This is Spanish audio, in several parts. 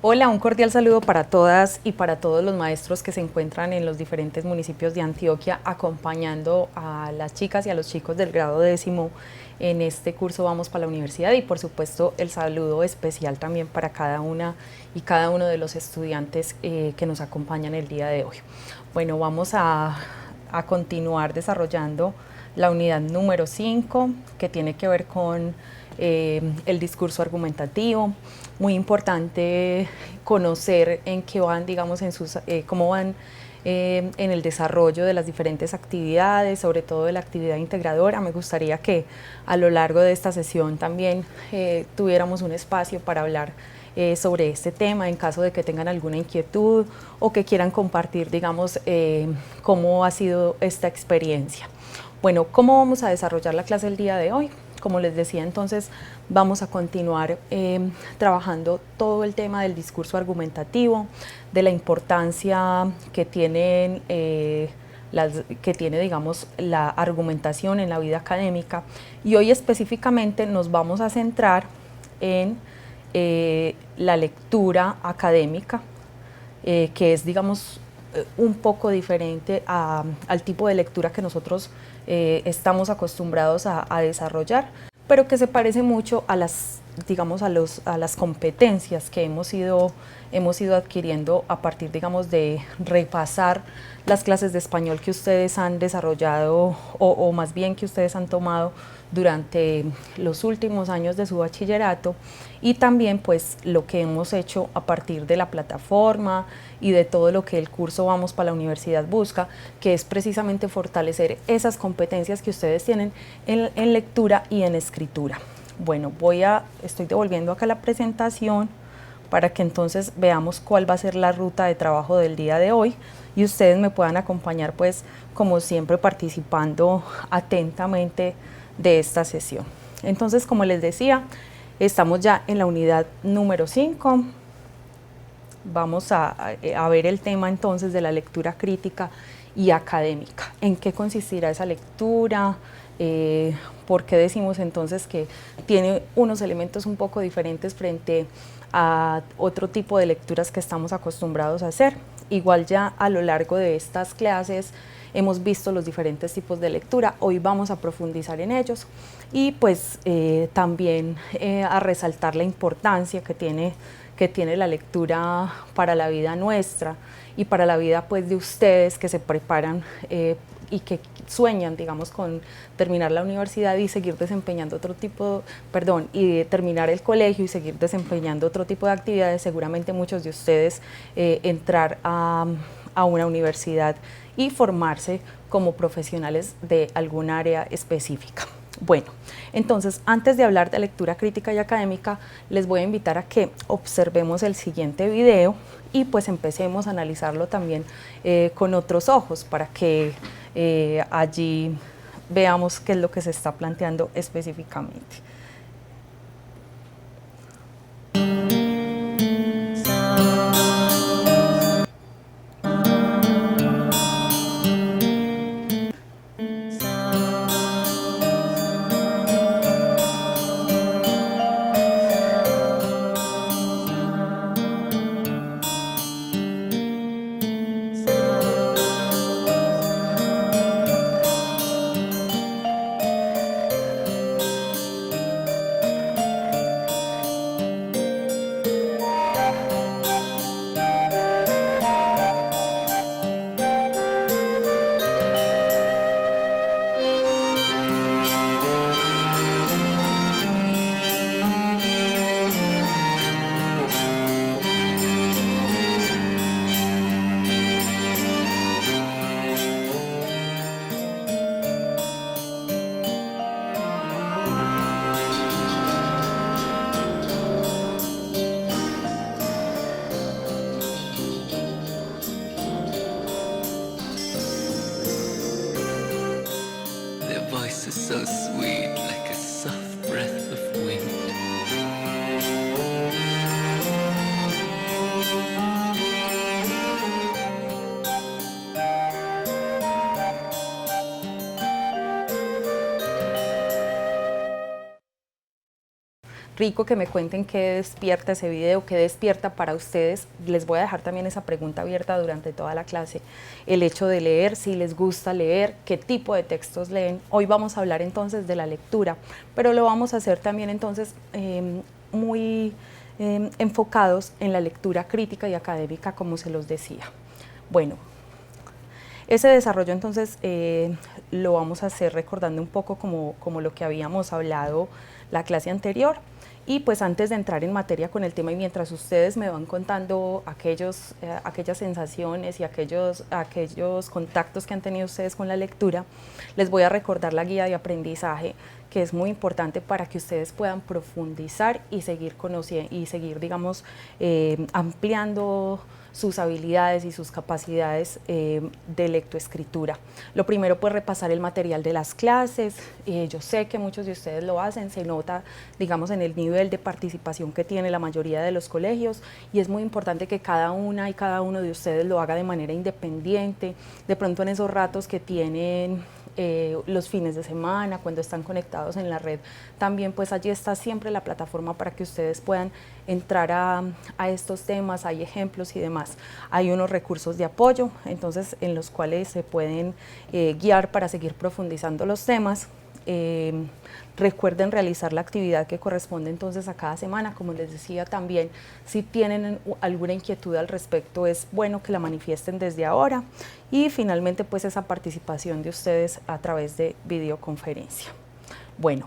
Hola, un cordial saludo para todas y para todos los maestros que se encuentran en los diferentes municipios de Antioquia acompañando a las chicas y a los chicos del grado 10º en este curso Vamos para la Universidad, y por supuesto el saludo especial también para cada una y cada uno de los estudiantes que nos acompañan el día de hoy. Bueno, vamos a continuar desarrollando la unidad número 5, que tiene que ver con el discurso argumentativo. Muy importante conocer en qué van, digamos, cómo van en el desarrollo de las diferentes actividades, sobre todo de la actividad integradora. Me gustaría que a lo largo de esta sesión también tuviéramos un espacio para hablar sobre este tema, en caso de que tengan alguna inquietud o que quieran compartir, digamos, cómo ha sido esta experiencia. Bueno, ¿cómo vamos a desarrollar la clase el día de hoy? Como les decía, entonces vamos a continuar trabajando todo el tema del discurso argumentativo, de la importancia que tiene, digamos, la argumentación en la vida académica, y hoy específicamente nos vamos a centrar en la lectura académica, que es, digamos, un poco diferente al tipo de lectura que nosotros estamos acostumbrados a desarrollar, pero que se parece mucho a las, digamos, a las competencias que hemos ido adquiriendo a partir, digamos, de repasar las clases de español que ustedes han desarrollado o más bien que ustedes han tomado durante los últimos años de su bachillerato, y también pues lo que hemos hecho a partir de la plataforma y de todo lo que el curso Vamos para la Universidad busca, que es precisamente fortalecer esas competencias que ustedes tienen en lectura y en escritura. Bueno, estoy devolviendo acá la presentación para que entonces veamos cuál va a ser la ruta de trabajo del día de hoy y ustedes me puedan acompañar, pues, como siempre, participando atentamente de esta sesión. Entonces, como les decía, estamos ya en la unidad número 5. Vamos a ver el tema entonces de la lectura crítica y académica. ¿En qué consistirá esa lectura? ¿Por qué decimos entonces que tiene unos elementos un poco diferentes frente a otro tipo de lecturas que estamos acostumbrados a hacer? Igual ya a lo largo de estas clases hemos visto los diferentes tipos de lectura, hoy vamos a profundizar en ellos y pues también a resaltar la importancia que tiene la lectura para la vida nuestra y para la vida pues de ustedes que se preparan y que sueñan, digamos, con terminar la universidad y seguir desempeñando y terminar el colegio y seguir desempeñando otro tipo de actividades. Seguramente muchos de ustedes entrar a una universidad y formarse como profesionales de algún área específica. Bueno, entonces, antes de hablar de lectura crítica y académica, les voy a invitar a que observemos el siguiente video y pues empecemos a analizarlo también con otros ojos para que allí veamos qué es lo que se está planteando específicamente. rico que me cuenten qué despierta ese video, qué despierta para ustedes. Les voy a dejar también esa pregunta abierta durante toda la clase. El hecho de leer, si les gusta leer, qué tipo de textos leen. Hoy vamos a hablar entonces de la lectura, pero lo vamos a hacer también entonces muy enfocados en la lectura crítica y académica, como se los decía. Bueno, ese desarrollo entonces lo vamos a hacer recordando un poco como lo que habíamos hablado la clase anterior. Y pues antes de entrar en materia con el tema y mientras ustedes me van contando aquellas sensaciones y aquellos contactos que han tenido ustedes con la lectura, les voy a recordar la guía de aprendizaje, que es muy importante para que ustedes puedan profundizar y seguir conociendo y seguir, digamos, ampliando sus habilidades y sus capacidades de lectoescritura. Lo primero, pues repasar el material de las clases. Yo sé que muchos de ustedes lo hacen, se nota, digamos, en el nivel de participación que tiene la mayoría de los colegios, y es muy importante que cada una y cada uno de ustedes lo haga de manera independiente, de pronto en esos ratos que tienen los fines de semana, cuando están conectados en la red, también pues allí está siempre la plataforma para que ustedes puedan entrar a estos temas, hay ejemplos y demás. Hay unos recursos de apoyo, entonces en los cuales se pueden guiar para seguir profundizando los temas. Recuerden realizar la actividad que corresponde entonces a cada semana. Como les decía también, si tienen alguna inquietud al respecto, es bueno que la manifiesten desde ahora. Y finalmente pues esa participación de ustedes a través de videoconferencia. Bueno,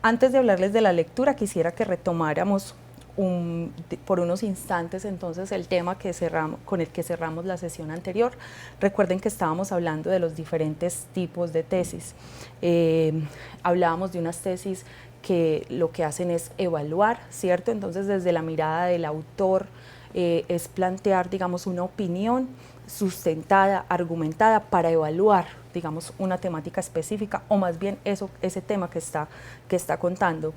antes de hablarles de la lectura, quisiera que retomáramos por unos instantes entonces el tema con el que cerramos la sesión anterior. Recuerden que estábamos hablando de los diferentes tipos de tesis. Hablábamos de unas tesis que lo que hacen es evaluar, ¿cierto? Entonces desde la mirada del autor es plantear, digamos, una opinión sustentada, argumentada para evaluar, digamos, una temática específica o más bien ese tema que está contando.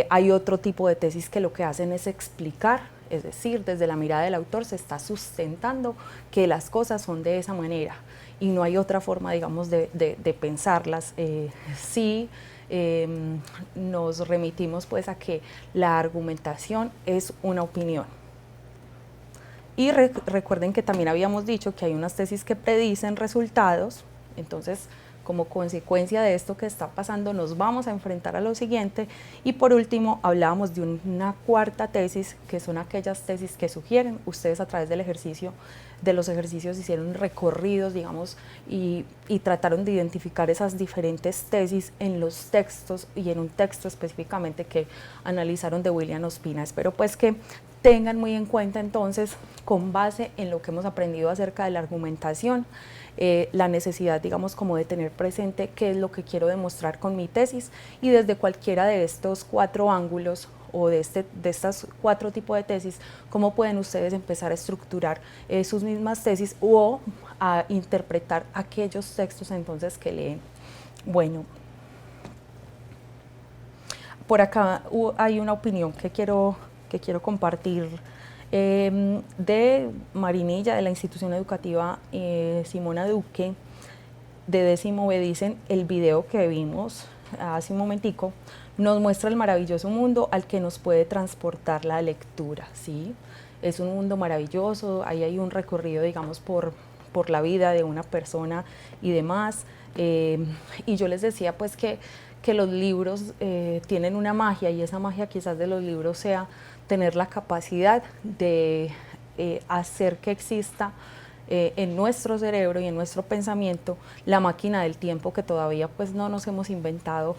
Hay otro tipo de tesis que lo que hacen es explicar, es decir, desde la mirada del autor se está sustentando que las cosas son de esa manera y no hay otra forma, digamos, de pensarlas. Sí, nos remitimos pues a que la argumentación es una opinión. Y recuerden que también habíamos dicho que hay unas tesis que predicen resultados, entonces como consecuencia de esto que está pasando nos vamos a enfrentar a lo siguiente. Y por último hablábamos de una cuarta tesis, que son aquellas tesis que sugieren. Ustedes a través del ejercicio, de los ejercicios hicieron recorridos, digamos, y trataron de identificar esas diferentes tesis en los textos y en un texto específicamente que analizaron de William Ospina. Espero pues que tengan muy en cuenta entonces, con base en lo que hemos aprendido acerca de la argumentación, la necesidad, digamos, como de tener presente qué es lo que quiero demostrar con mi tesis, y desde cualquiera de estos 4 ángulos o de estos 4 tipos de tesis, cómo pueden ustedes empezar a estructurar sus mismas tesis o a interpretar aquellos textos entonces que leen. Bueno, por acá hay una opinión que quiero compartir de Marinilla, de la institución educativa Simona Duque, de 10º B. Dicen: el video que vimos hace un momentico nos muestra el maravilloso mundo al que nos puede transportar la lectura, ¿sí? Es un mundo maravilloso, ahí hay un recorrido, digamos, por la vida de una persona y demás. Y yo les decía pues que los libros tienen una magia, y esa magia quizás de los libros sea tener la capacidad de hacer que exista en nuestro cerebro y en nuestro pensamiento la máquina del tiempo, que todavía pues no nos hemos inventado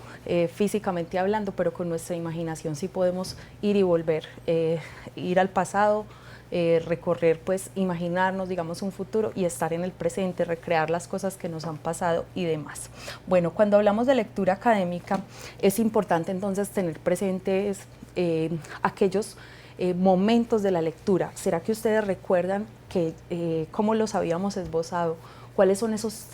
físicamente hablando, pero con nuestra imaginación sí podemos ir y volver, ir al pasado, recorrer, pues imaginarnos, digamos, un futuro y estar en el presente, recrear las cosas que nos han pasado y demás. Bueno, cuando hablamos de lectura académica es importante entonces tener presentes aquellos momentos de la lectura. ¿Será que ustedes recuerdan cómo los habíamos esbozado? ¿Cuáles son esos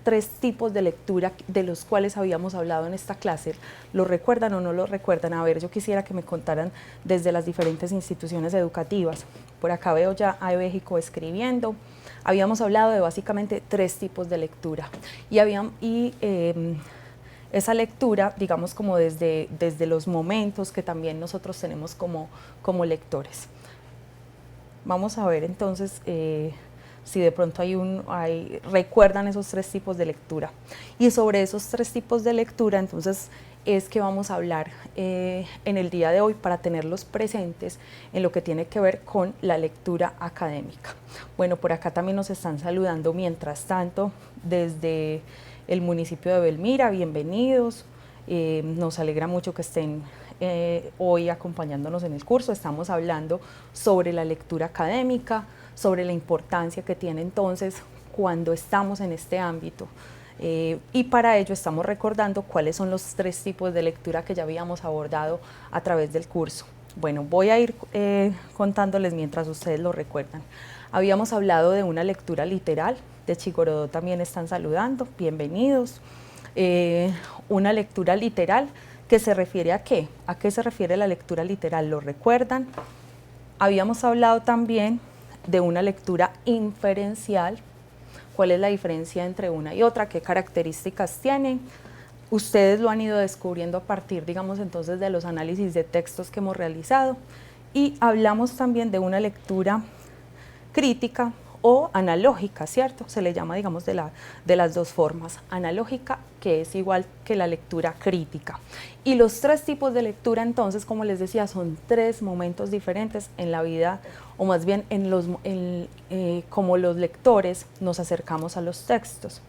3 tipos de lectura de los cuales habíamos hablado en esta clase? ¿Lo recuerdan o no lo recuerdan? A ver, yo quisiera que me contaran desde las diferentes instituciones educativas. Por acá veo ya a México escribiendo. Habíamos hablado de básicamente 3 tipos de lectura. esa lectura, digamos, como desde los momentos que también nosotros tenemos como lectores. Vamos a ver entonces si de pronto recuerdan esos 3 tipos de lectura. Y sobre esos 3 tipos de lectura, entonces, es que vamos a hablar en el día de hoy para tenerlos presentes en lo que tiene que ver con la lectura académica. Bueno, por acá también nos están saludando mientras tanto desde el municipio de Belmira, bienvenidos, nos alegra mucho que estén hoy acompañándonos en el curso. Estamos hablando sobre la lectura académica, sobre la importancia que tiene entonces cuando estamos en este ámbito. Y para ello estamos recordando cuáles son los 3 tipos de lectura que ya habíamos abordado a través del curso. Bueno, voy a ir contándoles mientras ustedes lo recuerdan. Habíamos hablado de una lectura literal, de Chigorodó también están saludando, bienvenidos. Una lectura literal que se refiere ¿a qué? ¿A qué se refiere la lectura literal? ¿Lo recuerdan? Habíamos hablado también de una lectura inferencial. ¿Cuál es la diferencia entre una y otra? ¿Qué características tienen? Ustedes lo han ido descubriendo a partir, digamos, entonces de los análisis de textos que hemos realizado. Y hablamos también de una lectura crítica o analógica, ¿cierto? Se le llama, digamos, de las 2 formas. Analógica, que es igual que la lectura crítica. Y los 3 tipos de lectura, entonces, como les decía, son 3 momentos diferentes en la vida, o más bien como los lectores nos acercamos a los textos.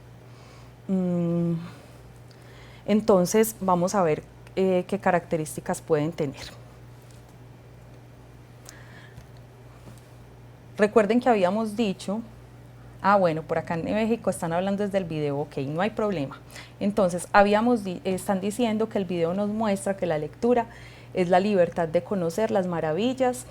Entonces, vamos a ver qué características pueden tener. Recuerden que habíamos dicho, bueno, por acá en México están hablando desde el video, ok, no hay problema. Entonces, están diciendo que el video nos muestra que la lectura es la libertad de conocer las maravillas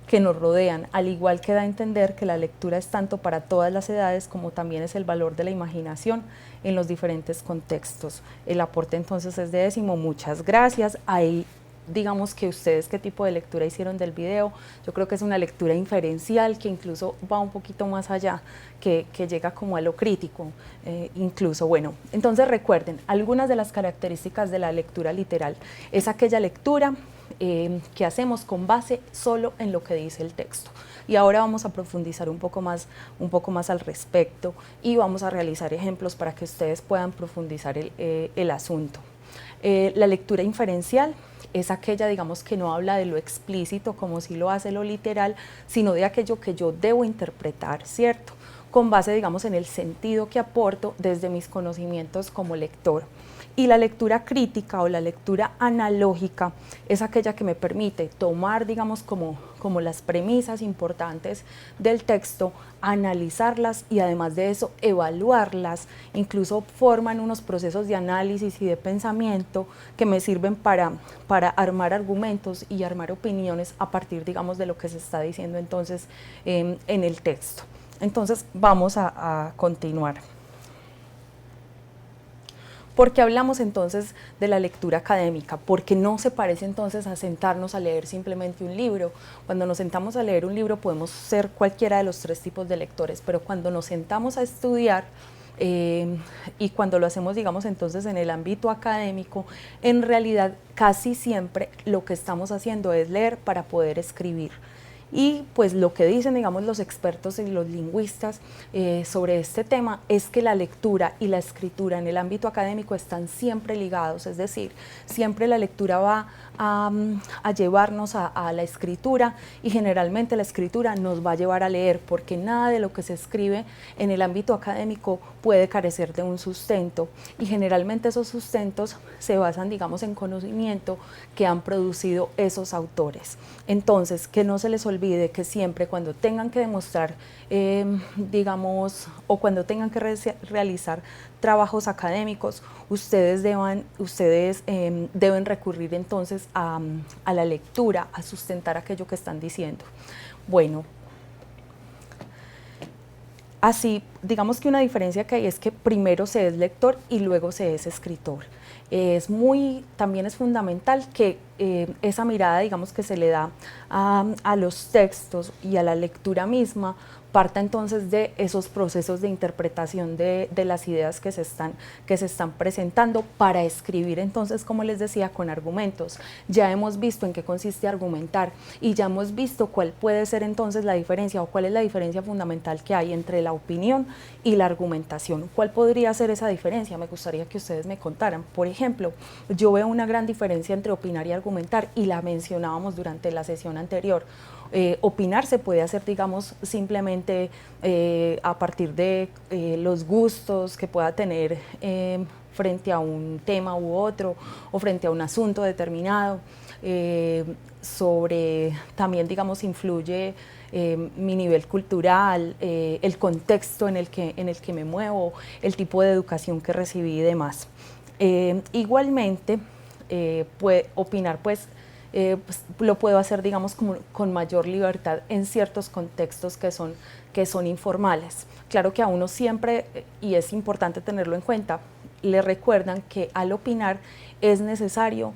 que nos rodean, al igual que da a entender que la lectura es tanto para todas las edades como también es el valor de la imaginación en los diferentes contextos. El aporte entonces es de 10º, muchas gracias. Ahí digamos que ustedes qué tipo de lectura hicieron del video. Yo creo que es una lectura inferencial que incluso va un poquito más allá, que llega como a lo crítico incluso. Bueno, entonces recuerden, algunas de las características de la lectura literal es aquella lectura que hacemos con base solo en lo que dice el texto. Y ahora vamos a profundizar un poco más al respecto y vamos a realizar ejemplos para que ustedes puedan profundizar el asunto. La lectura inferencial es aquella, digamos, que no habla de lo explícito como si lo hace lo literal, sino de aquello que yo debo interpretar, ¿cierto? Con base, digamos, en el sentido que aporto desde mis conocimientos como lector. Y la lectura crítica o la lectura analógica es aquella que me permite tomar, digamos, como las premisas importantes del texto, analizarlas y además de eso evaluarlas. Incluso forman unos procesos de análisis y de pensamiento que me sirven para armar argumentos y armar opiniones a partir, digamos, de lo que se está diciendo entonces en el texto. Entonces vamos a continuar. ¿Por qué hablamos entonces de la lectura académica? Porque no se parece entonces a sentarnos a leer simplemente un libro. Cuando nos sentamos a leer un libro podemos ser cualquiera de los 3 tipos de lectores, pero cuando nos sentamos a estudiar y cuando lo hacemos, digamos, entonces en el ámbito académico, en realidad casi siempre lo que estamos haciendo es leer para poder escribir. Y pues lo que dicen, digamos, los expertos y los lingüistas sobre este tema es que la lectura y la escritura en el ámbito académico están siempre ligados, es decir, siempre la lectura va a llevarnos a la escritura y generalmente la escritura nos va a llevar a leer, porque nada de lo que se escribe en el ámbito académico puede carecer de un sustento y generalmente esos sustentos se basan, digamos, en conocimiento que han producido esos autores. Entonces, que no se les olvide que siempre cuando tengan que demostrar, digamos, o cuando tengan que realizar trabajos académicos, ustedes deben recurrir entonces a la lectura, a sustentar aquello que están diciendo. Bueno, así, digamos que una diferencia que hay es que primero se es lector y luego se es escritor. También es fundamental que esa mirada, digamos, que se le da a los textos y a la lectura misma, parta entonces de esos procesos de interpretación de las ideas que se están presentando para escribir entonces, como les decía, con argumentos. Ya hemos visto en qué consiste argumentar y ya hemos visto cuál puede ser entonces la diferencia o cuál es la diferencia fundamental que hay entre la opinión y la argumentación. ¿Cuál podría ser esa diferencia? Me gustaría que ustedes me contaran. Por ejemplo, yo veo una gran diferencia entre opinar y argumentar y la mencionábamos durante la sesión anterior. Opinar se puede hacer, digamos, simplemente a partir de los gustos que pueda tener frente a un tema u otro o frente a un asunto determinado. También, digamos, influye mi nivel cultural, el contexto en el que me muevo, el tipo de educación que recibí y demás. Igualmente, opinar, pues lo puedo hacer, digamos, con mayor libertad en ciertos contextos que son informales. Claro que a uno siempre, y es importante tenerlo en cuenta, le recuerdan que al opinar es necesario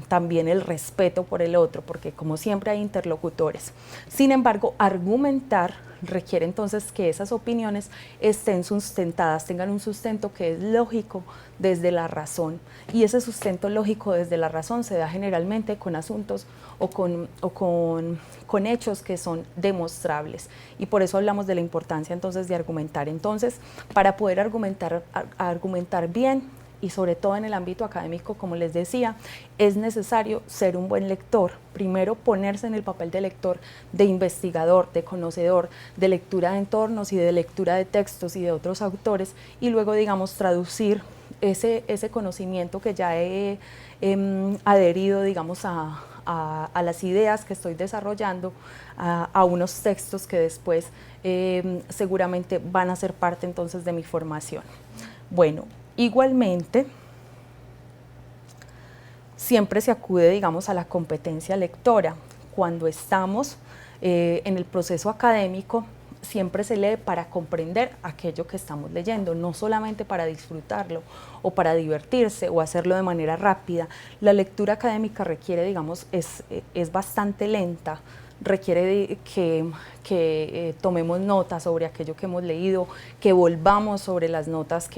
también el respeto por el otro, porque como siempre hay interlocutores. Sin embargo, argumentar requiere entonces que esas opiniones estén sustentadas, tengan un sustento que es lógico desde la razón, y ese sustento lógico desde la razón se da generalmente con asuntos o con hechos que son demostrables, y por eso hablamos de la importancia entonces de argumentar. Entonces, para poder argumentar bien, y sobre todo en el ámbito académico, como les decía, es necesario ser un buen lector. Primero, ponerse en el papel de lector, de investigador, de conocedor, de lectura de entornos y de lectura de textos y de otros autores, y luego, digamos, traducir ese conocimiento que ya he adherido, digamos, a las ideas que estoy desarrollando, a unos textos que después seguramente van a ser parte entonces de mi formación. Bueno, igualmente, siempre se acude, digamos, a la competencia lectora. Cuando estamos en el proceso académico, siempre se lee para comprender aquello que estamos leyendo, no solamente para disfrutarlo o para divertirse o hacerlo de manera rápida. La lectura académica requiere, digamos, es bastante lenta, requiere que tomemos notas sobre aquello que hemos leído, que volvamos sobre las notas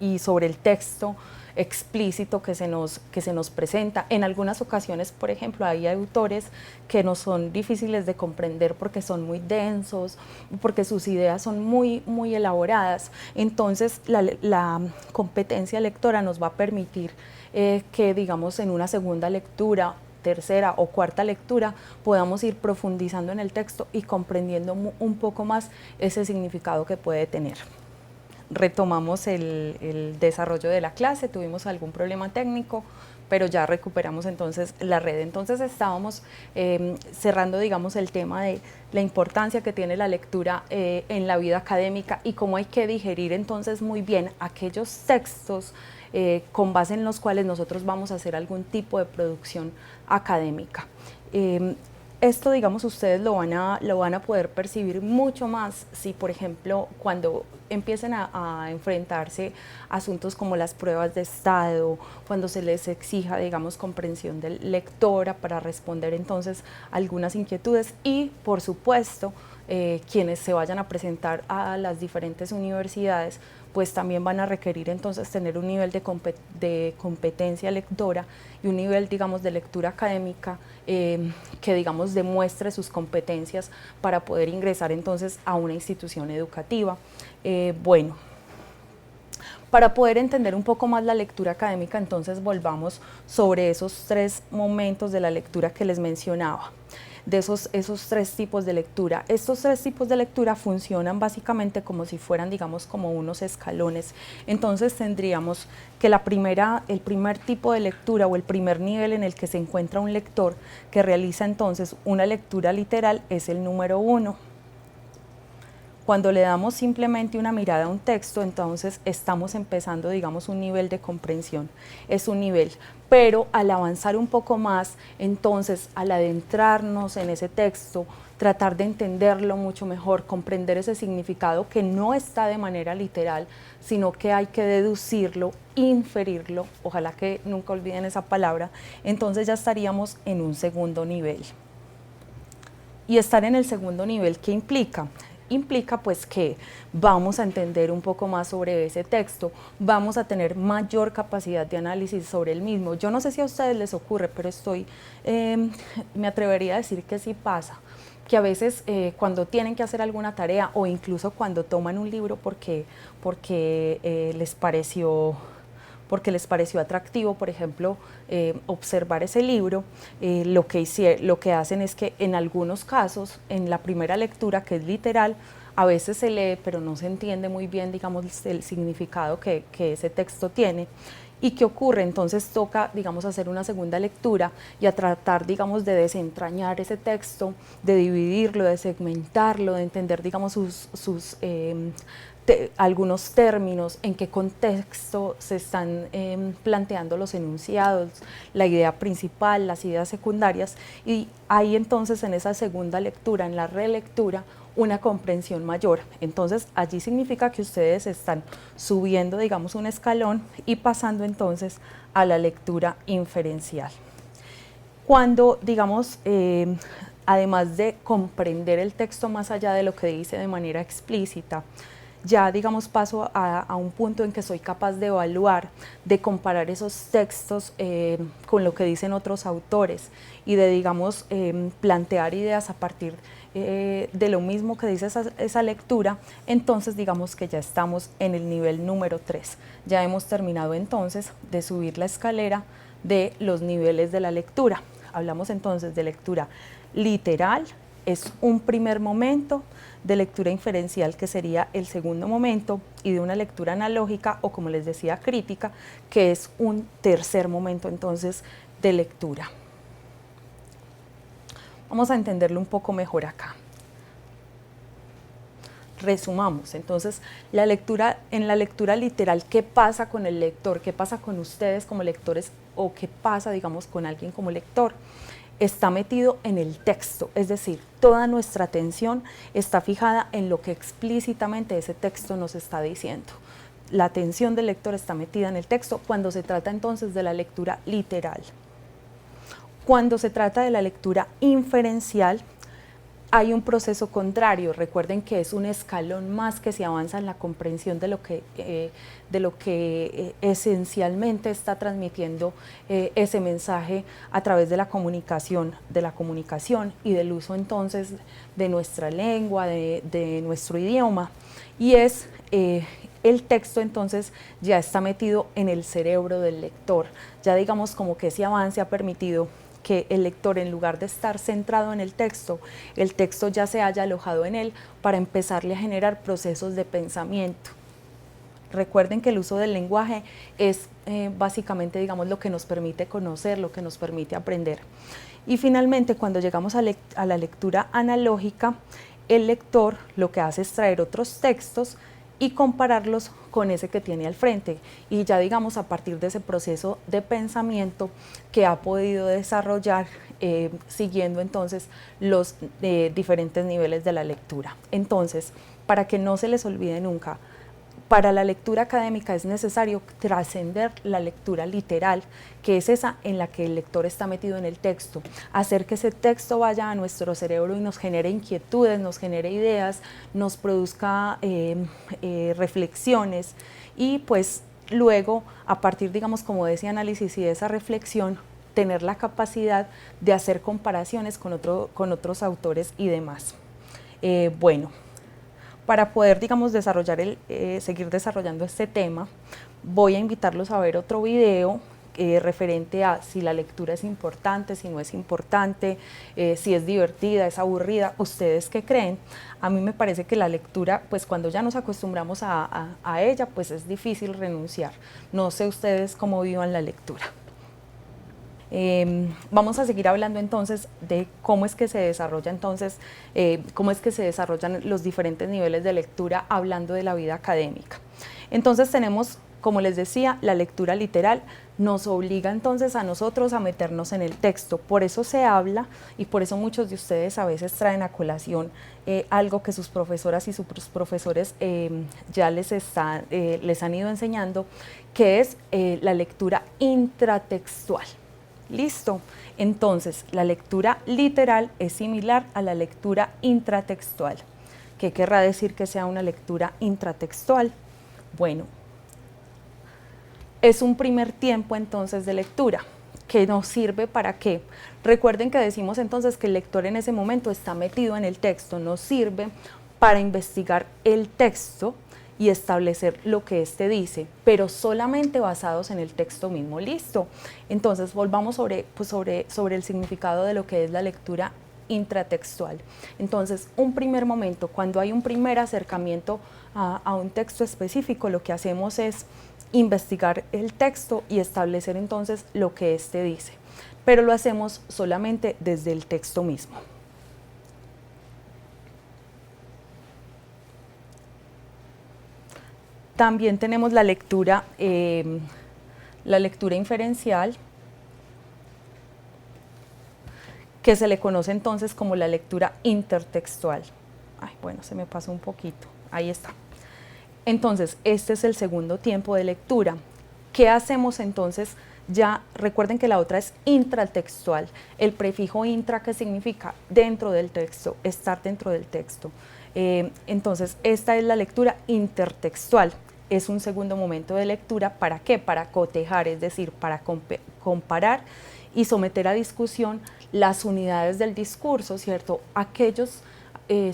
y sobre el texto explícito que se nos presenta. En algunas ocasiones, por ejemplo, hay autores que nos son difíciles de comprender porque son muy densos, porque sus ideas son muy, muy elaboradas. Entonces, la competencia lectora nos va a permitir que, digamos, en una segunda lectura, tercera o cuarta lectura, podamos ir profundizando en el texto y comprendiendo un poco más ese significado que puede tener. Retomamos el desarrollo de la clase, tuvimos algún problema técnico, pero ya recuperamos entonces la red. Entonces estábamos cerrando, digamos, el tema de la importancia que tiene la lectura en la vida académica y cómo hay que digerir entonces muy bien aquellos textos con base en los cuales nosotros vamos a hacer algún tipo de producción académica. Esto, digamos, ustedes lo van a poder percibir mucho más si, por ejemplo, cuando empiecen a enfrentarse a asuntos como las pruebas de estado, cuando se les exija, digamos, comprensión del lectora para responder entonces algunas inquietudes y, por supuesto, quienes se vayan a presentar a las diferentes universidades, pues también van a requerir entonces tener un nivel de competencia lectora y un nivel, digamos, de lectura académica que, digamos, demuestre sus competencias para poder ingresar entonces a una institución educativa. Bueno, para poder entender un poco más la lectura académica, entonces volvamos sobre esos tres momentos de la lectura que les mencionaba, de esos tres tipos de lectura. Estos tres tipos de lectura funcionan básicamente como si fueran, digamos, como unos escalones. Entonces tendríamos que el primer tipo de lectura o el primer nivel en el que se encuentra un lector que realiza entonces una lectura literal es el número 1. Cuando le damos simplemente una mirada a un texto, entonces estamos empezando, digamos, un nivel de comprensión, es un nivel. Pero al avanzar un poco más, entonces al adentrarnos en ese texto, tratar de entenderlo mucho mejor, comprender ese significado que no está de manera literal, sino que hay que deducirlo, inferirlo, ojalá que nunca olviden esa palabra, entonces ya estaríamos en un segundo nivel. Y estar en el segundo nivel, ¿qué implica? Implica pues que vamos a entender un poco más sobre ese texto, vamos a tener mayor capacidad de análisis sobre el mismo. Yo no sé si a ustedes les ocurre, pero me atrevería a decir que sí pasa, que a veces cuando tienen que hacer alguna tarea o incluso cuando toman un libro porque les pareció atractivo, por ejemplo, observar ese libro, lo que hacen es que en algunos casos, en la primera lectura, que es literal, a veces se lee, pero no se entiende muy bien, digamos, el significado que ese texto tiene. ¿Y qué ocurre? Entonces toca, digamos, hacer una segunda lectura y a tratar, digamos, de desentrañar ese texto, de dividirlo, de segmentarlo, de entender, digamos, algunos términos, en qué contexto se están planteando los enunciados, la idea principal, las ideas secundarias, y ahí entonces en esa segunda lectura, en la relectura, una comprensión mayor. Entonces allí significa que ustedes están subiendo, digamos, un escalón y pasando entonces a la lectura inferencial. Cuando, digamos, además de comprender el texto más allá de lo que dice de manera explícita, ya, digamos, paso a un punto en que soy capaz de evaluar, de comparar esos textos con lo que dicen otros autores y de, digamos, plantear ideas a partir de lo mismo que dice esa lectura. Entonces digamos que ya estamos en el nivel número 3. Ya hemos terminado entonces de subir la escalera de los niveles de la lectura. Hablamos entonces de lectura literal, es un primer momento, de lectura inferencial, que sería el segundo momento, y de una lectura analógica, o como les decía, crítica, que es un tercer momento entonces de lectura. Vamos a entenderlo un poco mejor acá. Resumamos, entonces, en la lectura literal, ¿qué pasa con el lector? ¿Qué pasa con ustedes como lectores? ¿O qué pasa, digamos, con alguien como lector? Está metido en el texto, es decir, toda nuestra atención está fijada en lo que explícitamente ese texto nos está diciendo. La atención del lector está metida en el texto cuando se trata entonces de la lectura literal. Cuando se trata de la lectura inferencial, hay un proceso contrario. Recuerden que es un escalón más que se avanza en la comprensión de lo que esencialmente está transmitiendo ese mensaje a través de la comunicación y del uso entonces de nuestra lengua, de nuestro idioma, y es el texto entonces ya está metido en el cerebro del lector. Ya digamos como que ese avance ha permitido que el lector, en lugar de estar centrado en el texto ya se haya alojado en él para empezarle a generar procesos de pensamiento. Recuerden que el uso del lenguaje es básicamente, digamos, lo que nos permite conocer, lo que nos permite aprender. Y finalmente, cuando llegamos a la lectura analógica, el lector lo que hace es traer otros textos y compararlos con ese que tiene al frente, y ya digamos a partir de ese proceso de pensamiento que ha podido desarrollar siguiendo entonces los diferentes niveles de la lectura. Entonces, para que no se les olvide nunca, para la lectura académica es necesario trascender la lectura literal, que es esa en la que el lector está metido en el texto, hacer que ese texto vaya a nuestro cerebro y nos genere inquietudes, nos genere ideas, nos produzca reflexiones, y pues luego, a partir, digamos, como de ese análisis y de esa reflexión, tener la capacidad de hacer comparaciones con otros autores y demás. Bueno, para poder, digamos, seguir desarrollando este tema, voy a invitarlos a ver otro video referente a si la lectura es importante, si no es importante, si es divertida, es aburrida. ¿Ustedes qué creen? A mí me parece que la lectura, pues cuando ya nos acostumbramos a ella, pues es difícil renunciar. No sé ustedes cómo vivan la lectura. Vamos a seguir hablando entonces de cómo es que se desarrolla entonces, cómo es que se desarrollan los diferentes niveles de lectura hablando de la vida académica. Entonces tenemos, como les decía, la lectura literal nos obliga entonces a nosotros a meternos en el texto, por eso se habla y por eso muchos de ustedes a veces traen a colación algo que sus profesoras y sus profesores ya les han ido enseñando, que es la lectura intratextual. Listo, entonces la lectura literal es similar a la lectura intratextual. ¿Qué querrá decir que sea una lectura intratextual? Bueno, es un primer tiempo entonces de lectura que nos sirve para qué. Recuerden que decimos entonces que el lector en ese momento está metido en el texto, nos sirve para investigar el texto y establecer lo que éste dice, pero solamente basados en el texto mismo. Listo. Entonces volvamos sobre el significado de lo que es la lectura intratextual. Entonces, un primer momento, cuando hay un primer acercamiento a un texto específico, lo que hacemos es investigar el texto y establecer entonces lo que éste dice, pero lo hacemos solamente desde el texto mismo. También tenemos la lectura inferencial, que se le conoce entonces como la lectura intertextual. Ay, bueno, se me pasó un poquito, ahí está. Entonces, este es el segundo tiempo de lectura. ¿Qué hacemos entonces? Ya recuerden que la otra es intratextual, el prefijo intra, que significa dentro del texto, estar dentro del texto. Entonces, esta es la lectura intertextual. Es un segundo momento de lectura, ¿para qué? Para cotejar, es decir, para comparar y someter a discusión las unidades del discurso, ¿cierto? Aquellos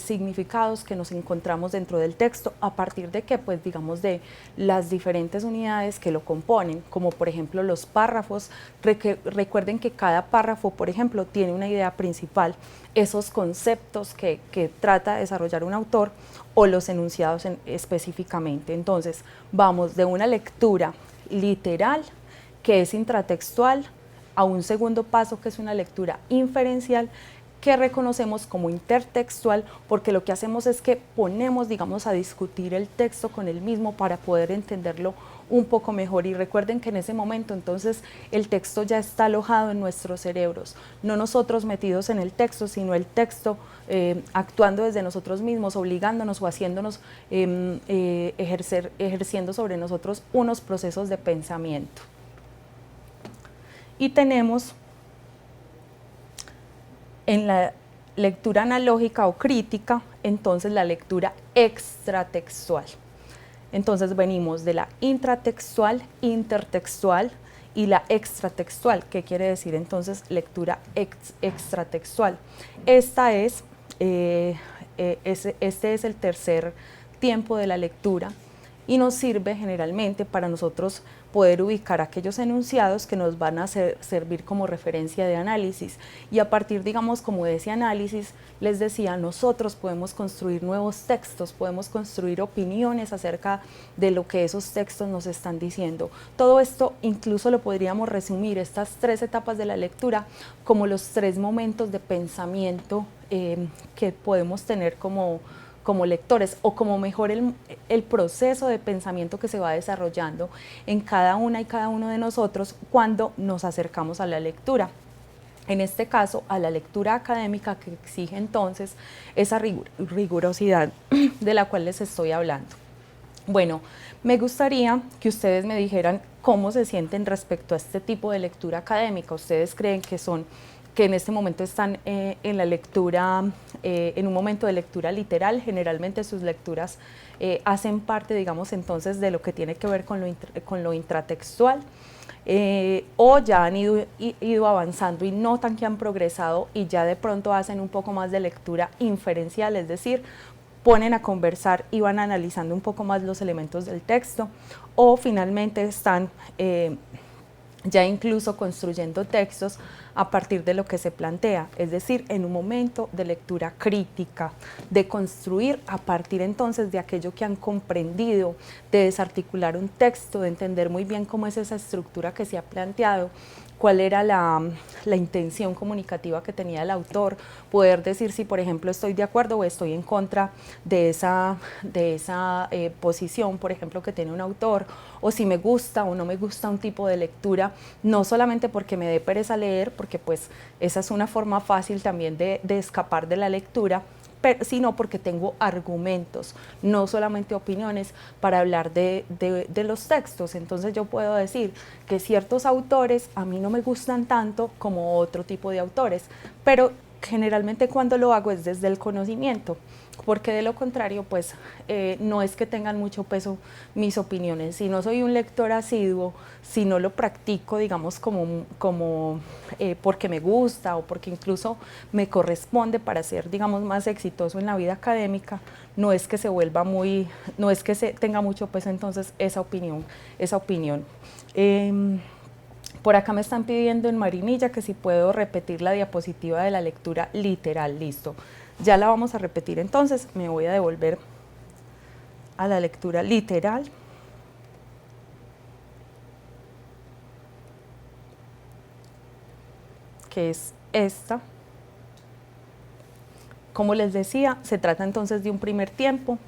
significados que nos encontramos dentro del texto, a partir de que, pues digamos, de las diferentes unidades que lo componen, como por ejemplo los párrafos. Recuerden que cada párrafo, por ejemplo, tiene una idea principal, esos conceptos que trata de desarrollar un autor, o los enunciados específicamente. Entonces, vamos de una lectura literal, que es intratextual, a un segundo paso, que es una lectura inferencial, que reconocemos como intertextual, porque lo que hacemos es que ponemos, digamos, a discutir el texto con el mismo para poder entenderlo un poco mejor. Y recuerden que en ese momento entonces el texto ya está alojado en nuestros cerebros, no nosotros metidos en el texto, sino el texto actuando desde nosotros mismos, obligándonos o haciéndonos ejerciendo sobre nosotros unos procesos de pensamiento. Y tenemos en la lectura analógica o crítica, entonces la lectura extratextual. Entonces venimos de la intratextual, intertextual y la extratextual. ¿Qué quiere decir entonces lectura extratextual? Este es el tercer tiempo de la lectura y nos sirve generalmente para nosotros poder ubicar aquellos enunciados que nos van a servir como referencia de análisis, y a partir, digamos, como de ese análisis, les decía, nosotros podemos construir nuevos textos, podemos construir opiniones acerca de lo que esos textos nos están diciendo. Todo esto incluso lo podríamos resumir, estas tres etapas de la lectura, como los tres momentos de pensamiento que podemos tener como lectores, o como mejor el proceso de pensamiento que se va desarrollando en cada una y cada uno de nosotros cuando nos acercamos a la lectura. En este caso, a la lectura académica, que exige entonces esa rigurosidad de la cual les estoy hablando. Bueno, me gustaría que ustedes me dijeran cómo se sienten respecto a este tipo de lectura académica. ¿Ustedes creen que en este momento están en la lectura, en un momento de lectura literal? Generalmente sus lecturas hacen parte, digamos, entonces, de lo que tiene que ver con lo intratextual, o ya han ido avanzando y notan que han progresado y ya de pronto hacen un poco más de lectura inferencial, es decir, ponen a conversar y van analizando un poco más los elementos del texto, o finalmente están ya incluso construyendo textos a partir de lo que se plantea, es decir, en un momento de lectura crítica, de construir a partir entonces de aquello que han comprendido, de desarticular un texto, de entender muy bien cómo es esa estructura que se ha planteado. cuál era la intención comunicativa que tenía el autor, poder decir si, por ejemplo, estoy de acuerdo o estoy en contra de esa posición, por ejemplo, que tiene un autor, o si me gusta o no me gusta un tipo de lectura, no solamente porque me dé pereza leer, porque pues esa es una forma fácil también de escapar de la lectura, sino porque tengo argumentos, no solamente opiniones, para hablar de los textos. Entonces yo puedo decir que ciertos autores a mí no me gustan tanto como otro tipo de autores, pero generalmente cuando lo hago es desde el conocimiento, porque de lo contrario pues no es que tengan mucho peso mis opiniones. Si no soy un lector asiduo, si no lo practico digamos como porque me gusta o porque incluso me corresponde para ser digamos más exitoso en la vida académica, no es que se vuelva no es que se tenga mucho peso entonces esa opinión. Por acá me están pidiendo en Marinilla que si puedo repetir la diapositiva de la lectura literal. Listo, ya la vamos a repetir, entonces me voy a devolver a la lectura literal. Que es esta. Como les decía, se trata entonces de un primer tiempo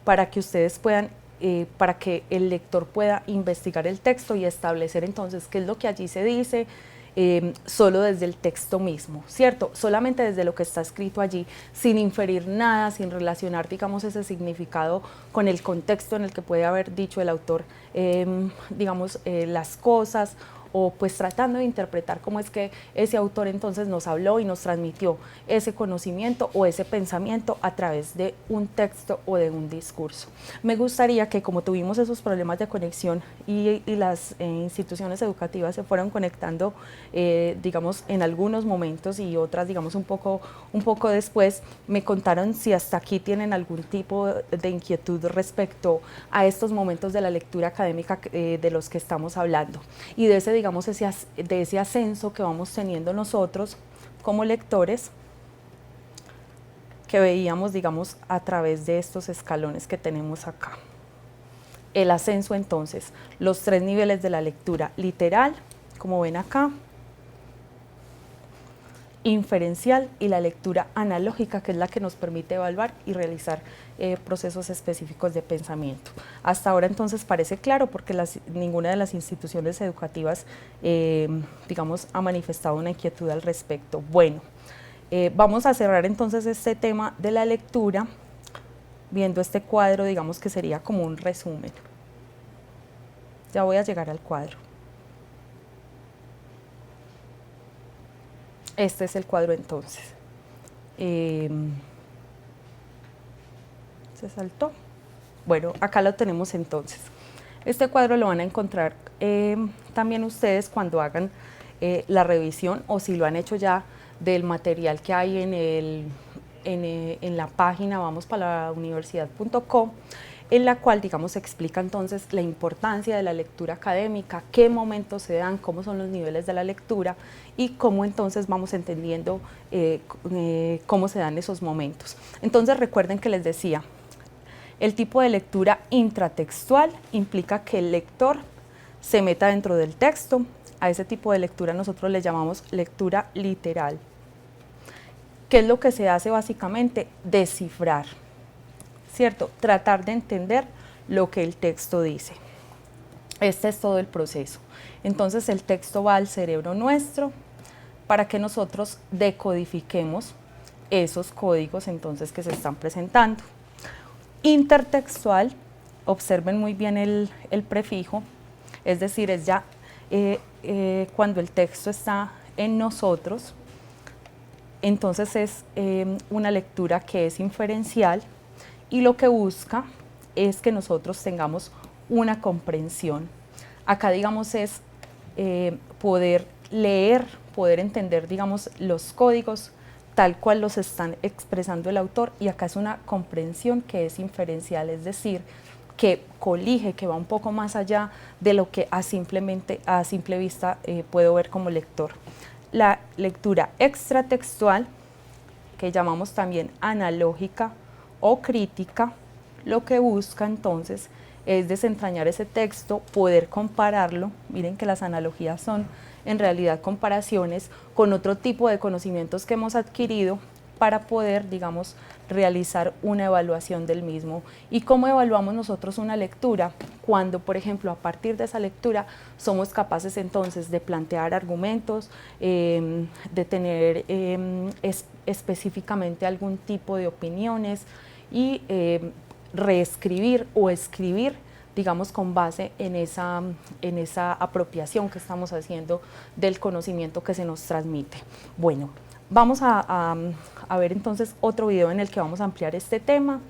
para que ustedes puedan para que el lector pueda investigar el texto y establecer entonces qué es lo que allí se dice, solo desde el texto mismo, ¿cierto? Solamente desde lo que está escrito allí, sin inferir nada, sin relacionar, digamos, ese significado con el contexto en el que puede haber dicho el autor, digamos, las cosas, o pues tratando de interpretar cómo es que ese autor entonces nos habló y nos transmitió ese conocimiento o ese pensamiento a través de un texto o de un discurso. Me gustaría que, como tuvimos esos problemas de conexión y las instituciones educativas se fueron conectando digamos en algunos momentos y otras digamos un poco después, me contaron si hasta aquí tienen algún tipo de inquietud respecto a estos momentos de la lectura académica de los que estamos hablando y de ese digamos de ese ascenso que vamos teniendo nosotros como lectores, que veíamos digamos a través de estos escalones que tenemos acá. El ascenso entonces, los 3 niveles de la lectura: literal, como ven acá, inferencial y la lectura analógica, que es la que nos permite evaluar y realizar procesos específicos de pensamiento. Hasta ahora entonces parece claro porque ninguna de las instituciones educativas digamos ha manifestado una inquietud al respecto. Bueno, vamos a cerrar entonces este tema de la lectura viendo este cuadro, digamos que sería como un resumen. Ya voy a llegar al cuadro. Este es el cuadro entonces. Se saltó. Bueno, acá lo tenemos entonces. Este cuadro lo van a encontrar también ustedes cuando hagan la revisión o si lo han hecho ya del material que hay en la página vamospalauniversidad.co, en la cual, digamos, se explica entonces la importancia de la lectura académica, qué momentos se dan, cómo son los niveles de la lectura y cómo entonces vamos entendiendo cómo se dan esos momentos. Entonces recuerden que les decía, el tipo de lectura intratextual implica que el lector se meta dentro del texto. A ese tipo de lectura nosotros le llamamos lectura literal. ¿Qué es lo que se hace básicamente? Descifrar, ¿cierto? Tratar de entender lo que el texto dice. Este es todo el proceso. Entonces el texto va al cerebro nuestro para que nosotros decodifiquemos esos códigos entonces que se están presentando. Intertextual, observen muy bien el prefijo, es decir, es ya cuando el texto está en nosotros, entonces es una lectura que es inferencial y lo que busca es que nosotros tengamos una comprensión. Acá, digamos, es poder leer, poder entender, digamos, los códigos tal cual los están expresando el autor, y acá es una comprensión que es inferencial, es decir, que colige, que va un poco más allá de lo que a simple vista puedo ver como lector. La lectura extratextual, que llamamos también analógica o crítica, lo que busca entonces es desentrañar ese texto, poder compararlo. Miren que las analogías son en realidad comparaciones con otro tipo de conocimientos que hemos adquirido para poder, digamos, realizar una evaluación del mismo. ¿Y cómo evaluamos nosotros una lectura? Cuando, por ejemplo, a partir de esa lectura somos capaces entonces de plantear argumentos, de tener específicamente algún tipo de opiniones y reescribir o escribir, digamos, con base en esa apropiación que estamos haciendo del conocimiento que se nos transmite. Bueno, vamos a ver entonces otro video en el que vamos a ampliar este tema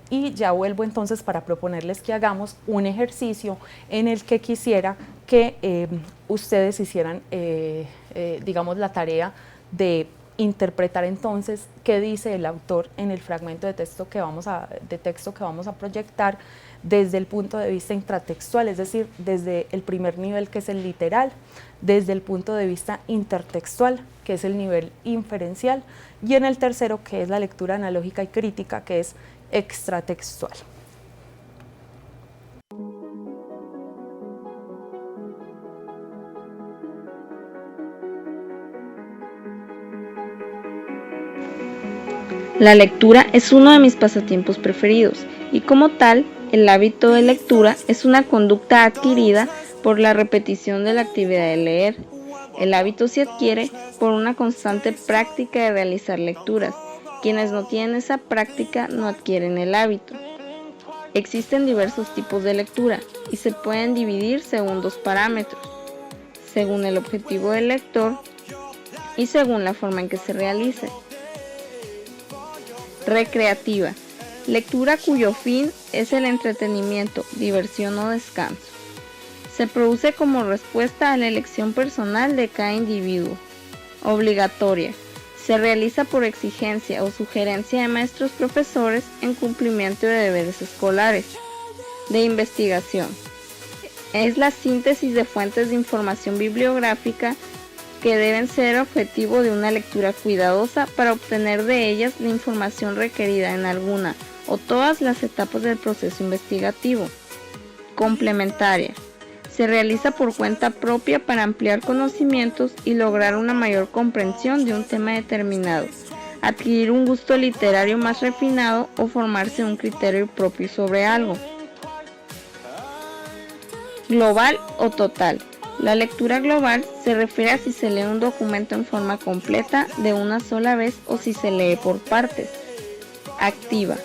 y ya vuelvo entonces para proponerles que hagamos un ejercicio en el que quisiera que ustedes hicieran, digamos, la tarea de interpretar entonces qué dice el autor en el fragmento de texto que vamos a proyectar desde el punto de vista intratextual, es decir, desde el primer nivel, que es el literal, desde el punto de vista intertextual, que es el nivel inferencial, y en el tercero, que es la lectura analógica y crítica, que es extratextual. La lectura es uno de mis pasatiempos preferidos y como tal, el hábito de lectura es una conducta adquirida por la repetición de la actividad de leer. El hábito se adquiere por una constante práctica de realizar lecturas. Quienes no tienen esa práctica no adquieren el hábito. Existen diversos tipos de lectura y se pueden dividir según dos parámetros, según el objetivo del lector y según la forma en que se realice. Recreativa, lectura cuyo fin es el entretenimiento, diversión o descanso. Se produce como respuesta a la elección personal de cada individuo. Obligatoria, se realiza por exigencia o sugerencia de maestros profesores en cumplimiento de deberes escolares. De investigación, es la síntesis de fuentes de información bibliográfica que deben ser objetivo de una lectura cuidadosa para obtener de ellas la información requerida en alguna o todas las etapas del proceso investigativo. Complementaria. Se realiza por cuenta propia para ampliar conocimientos y lograr una mayor comprensión de un tema determinado, adquirir un gusto literario más refinado o formarse un criterio propio sobre algo. Global o total. La lectura global se refiere a si se lee un documento en forma completa de una sola vez o si se lee por partes. Activa.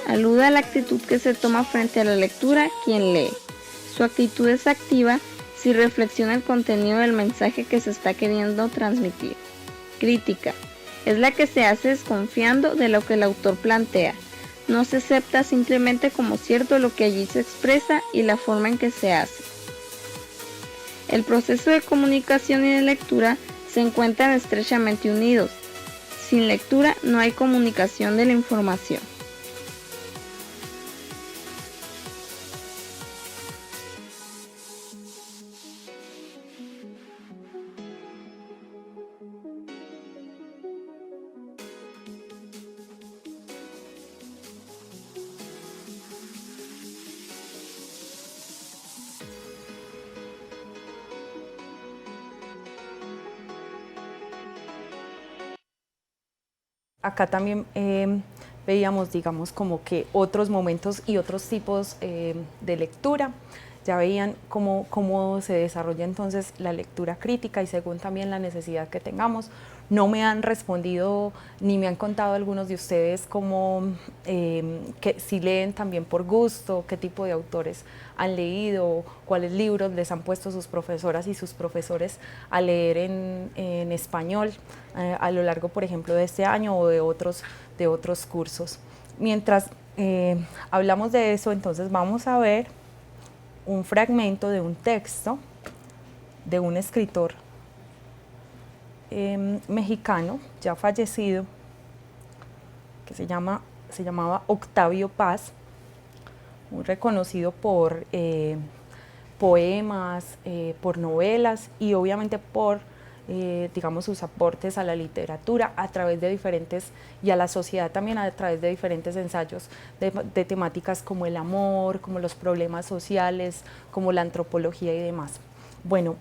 Alude a la actitud que se toma frente a la lectura quien lee. Su actitud es activa si reflexiona el contenido del mensaje que se está queriendo transmitir. Crítica. Es la que se hace desconfiando de lo que el autor plantea. No se acepta simplemente como cierto lo que allí se expresa y la forma en que se hace. El proceso de comunicación y de lectura se encuentran estrechamente unidos. Sin lectura no hay comunicación de la información. Acá también veíamos, digamos, como que otros momentos y otros tipos de lectura. Ya veían cómo se desarrolla entonces la lectura crítica y según también la necesidad que tengamos. No me han respondido ni me han contado algunos de ustedes que si leen también por gusto, qué tipo de autores han leído, cuáles libros les han puesto sus profesoras y sus profesores a leer en español a lo largo, por ejemplo, de este año o de otros cursos. Mientras hablamos de eso, entonces vamos a ver un fragmento de un texto de un escritor mexicano ya fallecido que se llamaba Octavio Paz, muy reconocido por poemas, por novelas y obviamente por digamos sus aportes a la literatura a través de diferentes, y a la sociedad también a través de diferentes ensayos de temáticas como el amor, como los problemas sociales, como la antropología y demás. Bueno,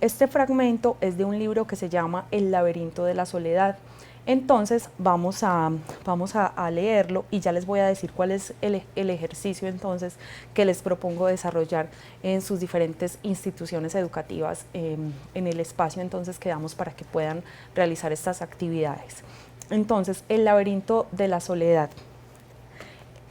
Este fragmento es de un libro que se llama El laberinto de la soledad. Entonces vamos a leerlo y ya les voy a decir cuál es el ejercicio entonces que les propongo desarrollar en sus diferentes instituciones educativas, en el espacio entonces que damos para que puedan realizar estas actividades. Entonces, el laberinto de la soledad.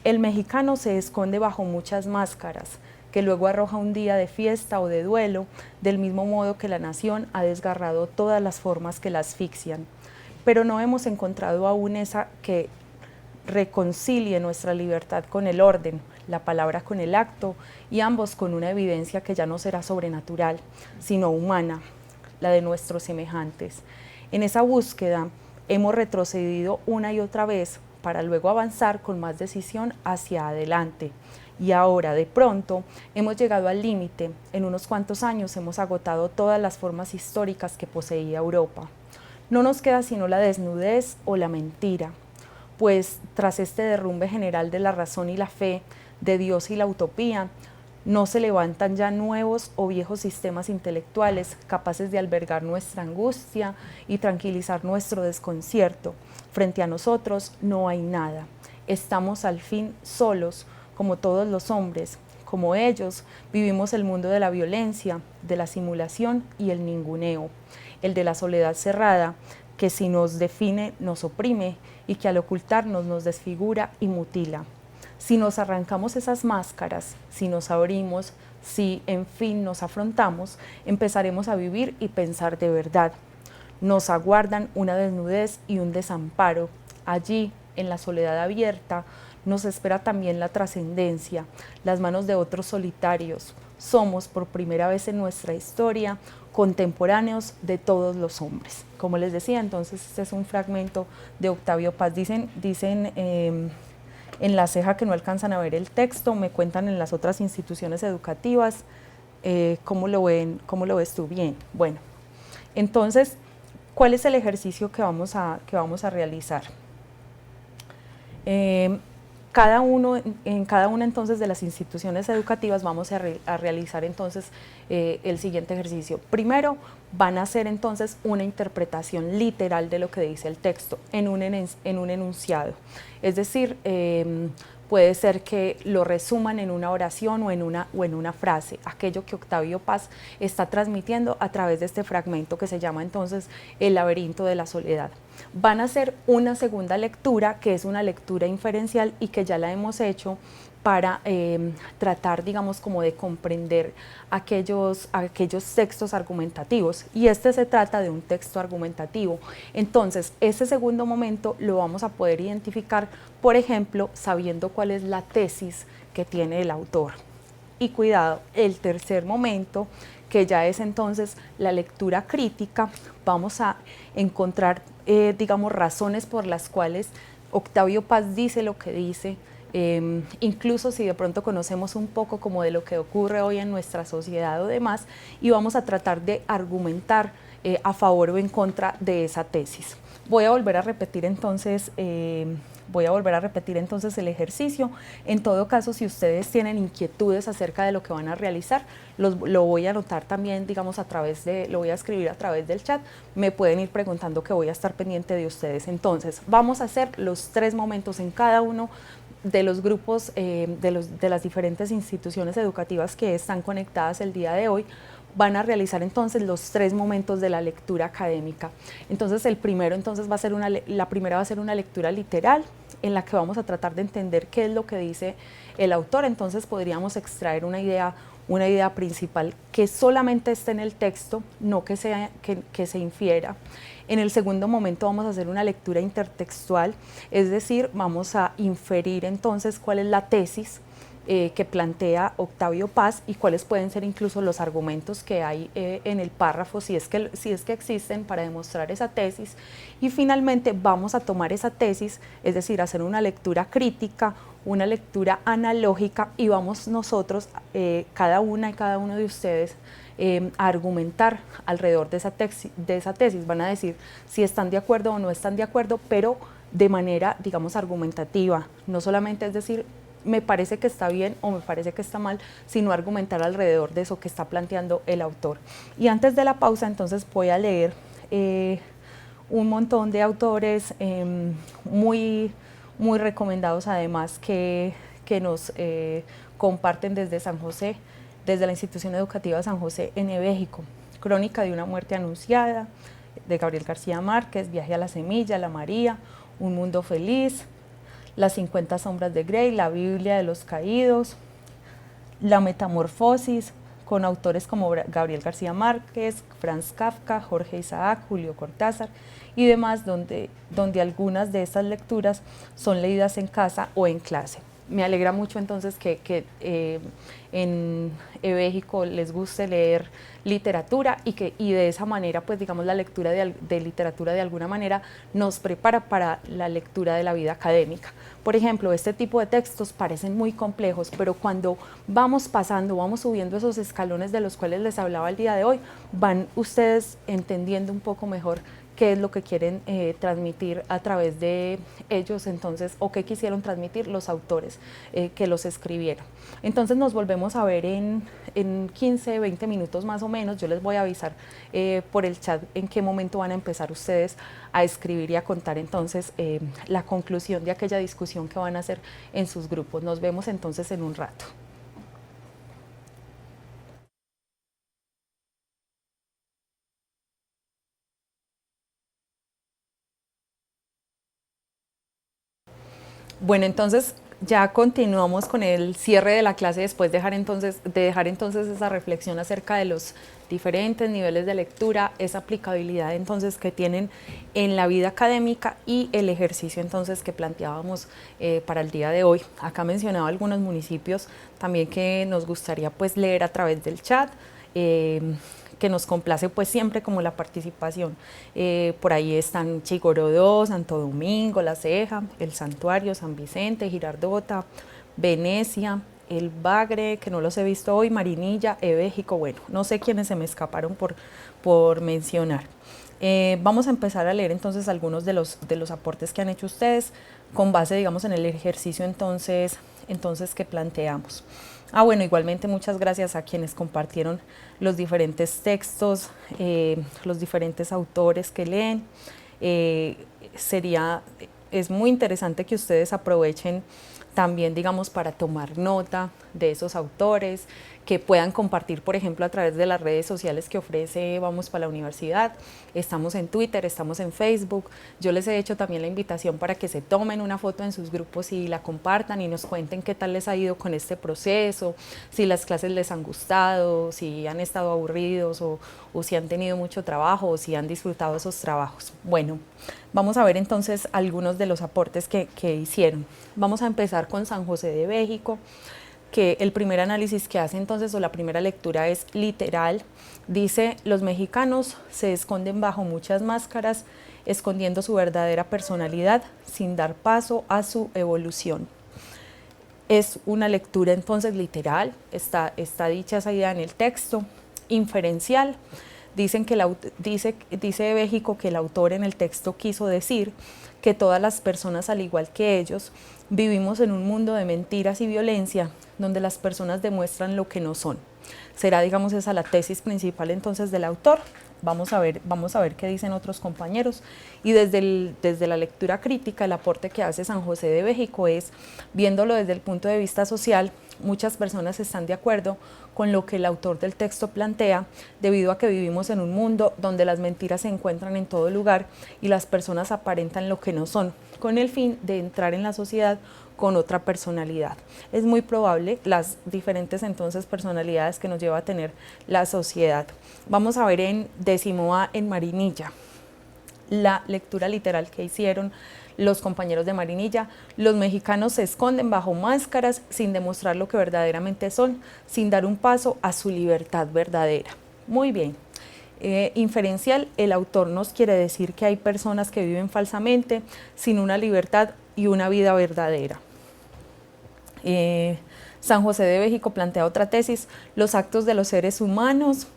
El mexicano se esconde bajo muchas máscaras, que luego arroja un día de fiesta o de duelo, del mismo modo que la nación ha desgarrado todas las formas que la asfixian. Pero no hemos encontrado aún esa que reconcilie nuestra libertad con el orden, la palabra con el acto, y ambos con una evidencia que ya no será sobrenatural, sino humana, la de nuestros semejantes. En esa búsqueda hemos retrocedido una y otra vez para luego avanzar con más decisión hacia adelante. Y ahora, de pronto, hemos llegado al límite. En unos cuantos años hemos agotado todas las formas históricas que poseía Europa. No nos queda sino la desnudez o la mentira, pues tras este derrumbe general de la razón y la fe, de Dios y la utopía, no se levantan ya nuevos o viejos sistemas intelectuales capaces de albergar nuestra angustia y tranquilizar nuestro desconcierto. Frente a nosotros no hay nada. Estamos al fin solos, como todos los hombres. Como ellos, vivimos el mundo de la violencia, de la simulación y el ninguneo, el de la soledad cerrada, que si nos define nos oprime y que al ocultarnos nos desfigura y mutila. Si nos arrancamos esas máscaras, si nos abrimos, si en fin nos afrontamos, empezaremos a vivir y pensar de verdad. Nos aguardan una desnudez y un desamparo. Allí, en la soledad abierta, nos espera también la trascendencia, las manos de otros solitarios. Somos, por primera vez en nuestra historia, contemporáneos de todos los hombres. Como les decía, entonces este es un fragmento de Octavio Paz. Dicen en La Ceja que no alcanzan a ver el texto, me cuentan en las otras instituciones educativas, ¿cómo lo ves tú? Bien, bueno, entonces, ¿cuál es el ejercicio que vamos a realizar? En cada una entonces de las instituciones educativas vamos a realizar entonces el siguiente ejercicio. Primero van a hacer entonces una interpretación literal de lo que dice el texto en un enunciado. Es decir, puede ser que lo resuman en una oración o en una frase, aquello que Octavio Paz está transmitiendo a través de este fragmento que se llama entonces El laberinto de la soledad. Van a hacer una segunda lectura, que es una lectura inferencial y que ya la hemos hecho para tratar, digamos, como de comprender aquellos textos argumentativos, y este se trata de un texto argumentativo. Entonces, ese segundo momento lo vamos a poder identificar, por ejemplo, sabiendo cuál es la tesis que tiene el autor. Y cuidado, el tercer momento, que ya es entonces la lectura crítica, vamos a encontrar, digamos, razones por las cuales Octavio Paz dice lo que dice, incluso si de pronto conocemos un poco como de lo que ocurre hoy en nuestra sociedad o demás, y vamos a tratar de argumentar a favor o en contra de esa tesis. Voy a volver a repetir entonces el ejercicio. En todo caso, si ustedes tienen inquietudes acerca de lo que van a realizar, lo voy a anotar también, digamos, lo voy a escribir a través del chat, me pueden ir preguntando, que voy a estar pendiente de ustedes. Entonces, vamos a hacer los 3 momentos en cada uno de los grupos de las diferentes instituciones educativas que están conectadas el día de hoy. Van a realizar entonces los 3 momentos de la lectura académica. Entonces el primero entonces la primera va a ser una lectura literal, en la que vamos a tratar de entender qué es lo que dice el autor. Entonces podríamos extraer una idea principal que solamente esté en el texto, no que se infiera. En el segundo momento vamos a hacer una lectura intertextual, es decir, vamos a inferir entonces cuál es la tesis que plantea Octavio Paz y cuáles pueden ser incluso los argumentos que hay en el párrafo, si es que existen, para demostrar esa tesis. Y finalmente vamos a tomar esa tesis, es decir, hacer una lectura crítica, una lectura analógica, y vamos nosotros, cada una y cada uno de ustedes, a argumentar alrededor de esa tesis. Van a decir si están de acuerdo o no están de acuerdo, pero de manera, digamos, argumentativa. No solamente es decir me parece que está bien o me parece que está mal, sino argumentar alrededor de eso que está planteando el autor. Y antes de la pausa, entonces voy a leer un montón de autores muy recomendados además que nos comparten desde San José, desde la institución educativa San José en México. Crónica de una muerte anunciada, de Gabriel García Márquez, Viaje a la semilla, La María, Un mundo feliz, Las 50 sombras de Grey, La Biblia de los caídos, La metamorfosis, con autores como Gabriel García Márquez, Franz Kafka, Jorge Isaac, Julio Cortázar y demás, donde algunas de estas lecturas son leídas en casa o en clase. Me alegra mucho entonces que en México les guste leer literatura y de esa manera, pues digamos, la lectura de literatura de alguna manera nos prepara para la lectura de la vida académica. Por ejemplo, este tipo de textos parecen muy complejos, pero cuando vamos pasando, vamos subiendo esos escalones de los cuales les hablaba el día de hoy, van ustedes entendiendo un poco mejor qué es lo que quieren transmitir a través de ellos, entonces, o qué quisieron transmitir los autores que los escribieron. Entonces nos volvemos a ver en 15, 20 minutos más o menos. Yo les voy a avisar por el chat en qué momento van a empezar ustedes a escribir y a contar entonces la conclusión de aquella discusión que van a hacer en sus grupos. Nos vemos entonces en un rato. Bueno, entonces ya continuamos con el cierre de la clase después de dejar entonces esa reflexión acerca de los diferentes niveles de lectura, esa aplicabilidad entonces que tienen en la vida académica y el ejercicio entonces que planteábamos para el día de hoy. Acá mencionaba algunos municipios también que nos gustaría pues leer a través del chat. Que nos complace pues siempre como la participación. Por ahí están Chigorodó, Santo Domingo, La Ceja, El Santuario, San Vicente, Girardota, Venecia, El Bagre, que no los he visto hoy, Marinilla, México, bueno, no sé quiénes se me escaparon por mencionar. Vamos a empezar a leer entonces algunos de los aportes que han hecho ustedes con base, digamos, en el ejercicio entonces que planteamos. Bueno, igualmente muchas gracias a quienes compartieron los diferentes textos, los diferentes autores que leen. Es muy interesante que ustedes aprovechen también, digamos, para tomar nota de esos autores, que puedan compartir, por ejemplo, a través de las redes sociales que ofrece Vamos para la Universidad. Estamos en Twitter, estamos en Facebook. Yo les he hecho también la invitación para que se tomen una foto en sus grupos y la compartan y nos cuenten qué tal les ha ido con este proceso, si las clases les han gustado, si han estado aburridos o si han tenido mucho trabajo o si han disfrutado esos trabajos. Bueno, vamos a ver entonces algunos de los aportes que hicieron. Vamos a empezar con San José de México, que el primer análisis que hace entonces, o la primera lectura es literal. Dice: los mexicanos se esconden bajo muchas máscaras, escondiendo su verdadera personalidad sin dar paso a su evolución. Es una lectura entonces literal, está dicha esa idea en el texto. Inferencial, dice México que el autor en el texto quiso decir que todas las personas, al igual que ellos, vivimos en un mundo de mentiras y violencia, donde las personas demuestran lo que no son. Será, digamos, esa la tesis principal entonces del autor. Vamos a ver qué dicen otros compañeros. Y desde la lectura crítica, el aporte que hace San José de México es, viéndolo desde el punto de vista social, muchas personas están de acuerdo con lo que el autor del texto plantea, debido a que vivimos en un mundo donde las mentiras se encuentran en todo lugar y las personas aparentan lo que no son, con el fin de entrar en la sociedad con otra personalidad. Es muy probable las diferentes entonces personalidades que nos lleva a tener la sociedad. Vamos a ver en 10º A, en Marinilla, la lectura literal que hicieron los compañeros de Marinilla. Los mexicanos se esconden bajo máscaras sin demostrar lo que verdaderamente son, sin dar un paso a su libertad verdadera. Muy bien. Inferencial, el autor nos quiere decir que hay personas que viven falsamente, sin una libertad y una vida verdadera. San José de México plantea otra tesis: los actos de los seres humanos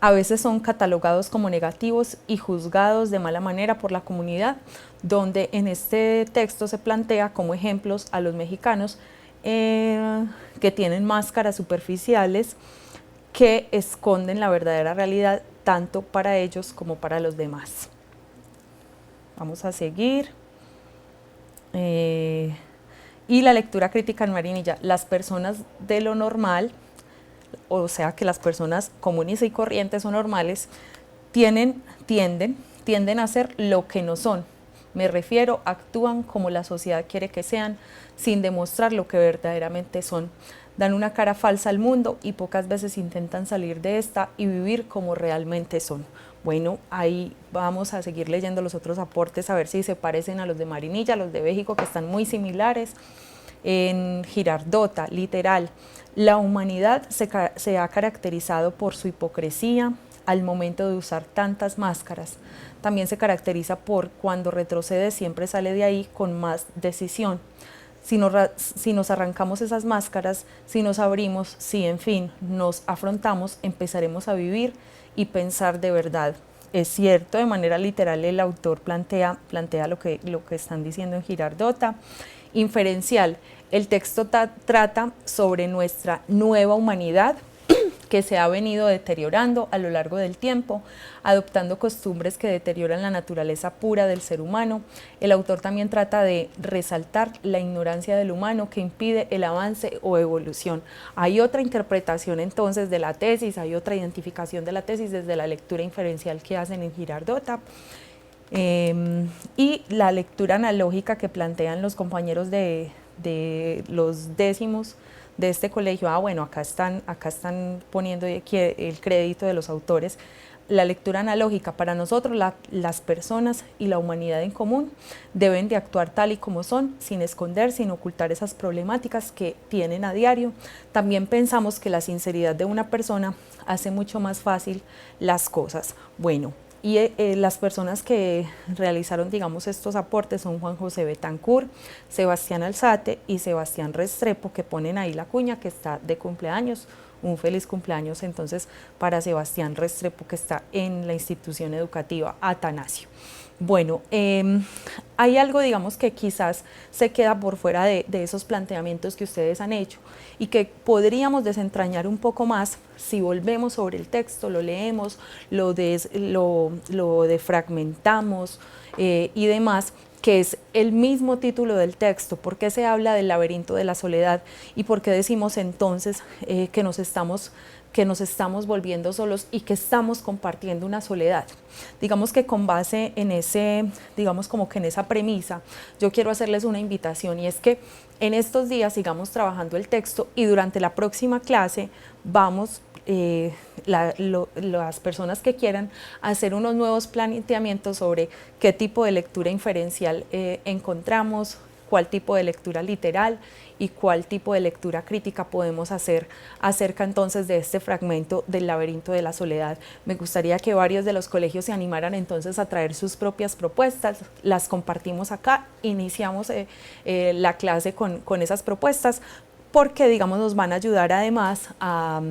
a veces son catalogados como negativos y juzgados de mala manera por la comunidad, donde en este texto se plantea como ejemplos a los mexicanos que tienen máscaras superficiales que esconden la verdadera realidad tanto para ellos como para los demás. Vamos a seguir. Y la lectura crítica en Marinilla. Las personas de lo normal, o sea que las personas comunes y corrientes o normales, tienden a ser lo que no son. Me refiero, actúan como la sociedad quiere que sean, sin demostrar lo que verdaderamente son. Dan una cara falsa al mundo y pocas veces intentan salir de esta y vivir como realmente son. Bueno, ahí vamos a seguir leyendo los otros aportes a ver si se parecen a los de Marinilla, los de Béjico, que están muy similares. En Girardota, literal, la humanidad se ha caracterizado por su hipocresía al momento de usar tantas máscaras. También se caracteriza por cuando retrocede siempre sale de ahí con más decisión. Si nos arrancamos esas máscaras, si nos abrimos, si en fin nos afrontamos, empezaremos a vivir y pensar de verdad. Es cierto, de manera literal el autor plantea lo que están diciendo en Girardota. Inferencial, el texto trata sobre nuestra nueva humanidad que se ha venido deteriorando a lo largo del tiempo, adoptando costumbres que deterioran la naturaleza pura del ser humano. El autor también trata de resaltar la ignorancia del humano que impide el avance o evolución. Hay otra interpretación entonces de la tesis, hay otra identificación de la tesis desde la lectura inferencial que hacen en Girardota. Y la lectura analógica que plantean los compañeros de los décimos de este colegio. Bueno, acá están poniendo el crédito de los autores. La lectura analógica, para nosotros las personas y la humanidad en común deben de actuar tal y como son, sin esconder, sin ocultar esas problemáticas que tienen a diario. También pensamos que la sinceridad de una persona hace mucho más fácil las cosas. Bueno, y las personas que realizaron, digamos, estos aportes son Juan José Betancourt, Sebastián Alzate y Sebastián Restrepo, que ponen ahí la cuña que está de cumpleaños. Un feliz cumpleaños entonces para Sebastián Restrepo, que está en la institución educativa Atanasio. Bueno, hay algo, digamos, que quizás se queda por fuera de esos planteamientos que ustedes han hecho y que podríamos desentrañar un poco más si volvemos sobre el texto, lo leemos, lo defragmentamos y demás, que es el mismo título del texto. ¿Por qué se habla del laberinto de la soledad? ¿Y por qué decimos entonces que nos estamos volviendo solos y que estamos compartiendo una soledad? Digamos que con base en esa premisa, yo quiero hacerles una invitación, y es que en estos días sigamos trabajando el texto y durante la próxima clase vamos, las personas que quieran, hacer unos nuevos planteamientos sobre qué tipo de lectura inferencial encontramos, cuál tipo de lectura literal y cuál tipo de lectura crítica podemos hacer acerca entonces de este fragmento del laberinto de la soledad. Me gustaría que varios de los colegios se animaran entonces a traer sus propias propuestas, las compartimos acá, iniciamos la clase con esas propuestas, porque, digamos, nos van a ayudar además a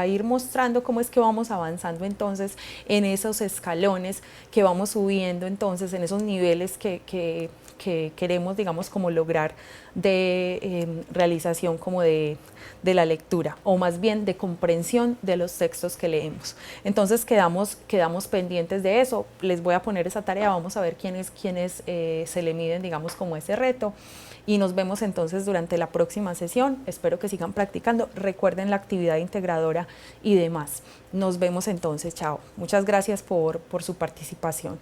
ir mostrando cómo es que vamos avanzando entonces en esos escalones, que vamos subiendo entonces en esos niveles que queremos, digamos, como lograr de realización como de la lectura, o más bien de comprensión de los textos que leemos. Entonces quedamos pendientes de eso. Les voy a poner esa tarea, vamos a ver quiénes se le miden, digamos, como ese reto. Y nos vemos entonces durante la próxima sesión. Espero que sigan practicando. Recuerden la actividad integradora y demás. Nos vemos entonces. Chao. Muchas gracias por su participación.